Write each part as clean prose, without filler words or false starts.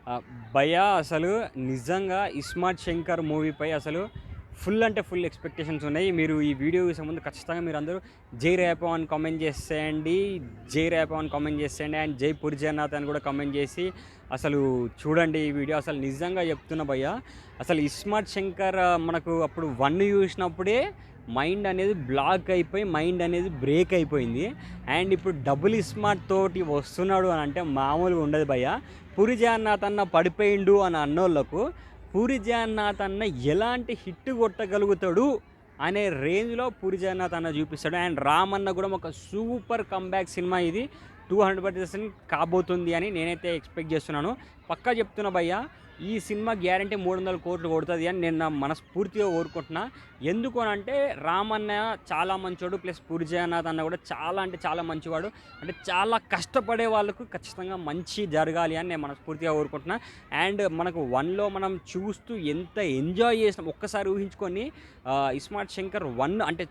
ఆహ్, భయ్యా అసలు నిజంగా 'ఇస్మార్ట్ శంకర్' మూవీపై అసలు ఫుల్ అంటే ఫుల్ ఎక్స్‌పెక్టేషన్స్ ఉన్నాయి. మీరు ఈ వీడియో చూసే ముందు ఖచ్చితంగా మీరందరూ 'జై రేపో' అని కామెంట్ చేసేయండి. 'జై రేపో' అని కామెంట్ చేసేయండి. అండ్ 'జై పూరి జగన్నాథ్' అని కూడా కామెంట్ చేసి అసలు చూడండి ఈ వీడియో. అసలు నిజంగా చెప్తున్నా భయ్యా, అసలు 'ఇస్మార్ట్ శంకర్' మనకు అప్పుడు 1 చూసినప్పుడే మైండ్ అనేది బ్లాక్ అయిపోయి, మైండ్ అనేది బ్రేక్ అయిపోయింది. అండ్ ఇప్పుడు డబుల్ ఇస్మార్ట్ తోటి వస్తున్నాడు అని అంటే మామూలుగా ఉండదు భయ్యా. పూరి జగన్నాథ్ అన్న పడిపోయిండు అని అన్నోళ్ళకు పూరి జగన్నాథ్ అన్న ఎలాంటి హిట్ కొట్టగలుగుతాడు అనే రేంజ్లో పూరి జగన్నాథ్ అన్న చూపిస్తాడు. అండ్ రామ్ అన్న కూడా ఒక సూపర్ కమ్‌బ్యాక్ సినిమా ఇది. 200% కాబోతుంది అని నేనైతే ఎక్స్పెక్ట్ చేస్తున్నాను. పక్కా చెప్తున్నా భయ్యా, ఈ సినిమా గ్యారంటీ 300 కోట్లు కొడుతుంది అని నేను నా మనస్ఫూర్తిగా కోరుకుంటున్నా. ఎందుకు అనంటే రామ్ అన్న చాలా మంచోడు, ప్లస్ పూరి జగన్నాథ్ అన్న కూడా చాలా అంటే చాలా మంచివాడు. అంటే చాలా కష్టపడే వాళ్ళకు ఖచ్చితంగా మంచి జరగాలి అని నేను మనస్ఫూర్తిగా కోరుకుంటున్నా. అండ్ మనకు 1లో మనం చూస్తూ ఎంత ఎంజాయ్ చేసినాం ఒక్కసారి ఊహించుకొని. 'ఇస్మార్ట్ శంకర్ 1' అంటే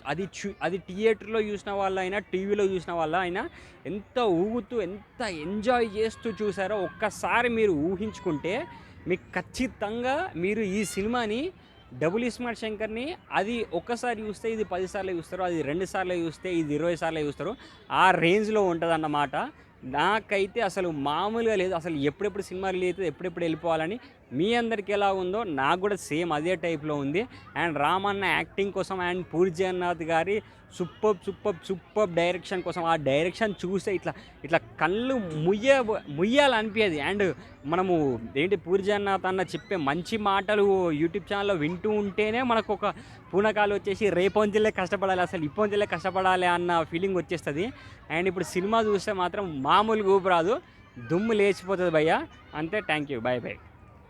అది థియేటర్‌లో చూసిన వాళ్ళైనా, టీవీలో చూసిన వాళ్ళైనా ఎంత ఊగుతూ ఎంత ఎంజాయ్ చేస్తూ చూసారో ఒక్కసారి మీరు ఊహించుకుంటే మీకు ఖచ్చితంగా మీరు ఈ సినిమాని, డబుల్ ఇస్మార్ట్ శంకర్‌ని అది ఒక్కసారి చూస్తే ఇది 10 సార్లు చూస్తారు, అది 2 సార్లు చూస్తే ఇది 20 సార్లు చూస్తారు. ఆ రేంజ్‌లో ఉంటదన్నమాట. నాకైతే అసలు మామూలుగా లేదు. అసలు ఎప్పుడెప్పుడు సినిమా రిలీజ్ అయితది, ఎప్పుడెప్పుడు వెళ్ళిపోవాలని. మీ అందరికి ఎలా ఉందో నాకు కూడా సేమ్ అదే టైప్‌లో ఉంది. అండ్ రామన్న యాక్టింగ్ కోసం అండ్ పూరి జగన్నాథ్ గారి సూపర్బ్ డైరెక్షన్ కోసం, ఆ డైరెక్షన్ చూస్తే ఇట్లా ఇట్లా కళ్ళు ముయ్యాలనిపియది. అండ్ మనము పూరి జగన్నాథ్ అన్న చెప్పే మంచి మాటలు యూట్యూబ్ ఛానల్‌లో వింటూ ఉంటేనే మనకొక పూనకాలు వచ్చేసి రేపొంజిలే కష్టపడాలి, అసలు ఇప్పొంజిలే కష్టపడాలి అన్న ఫీలింగ్ వచ్చేస్తది. అండ్ ఇప్పుడు సినిమా చూస్తే మాత్రం మామూలుగా ఊపు రాదు, దుమ్ము లేచిపోతది భయ్యా. అంతే. Thank you. బాయ్.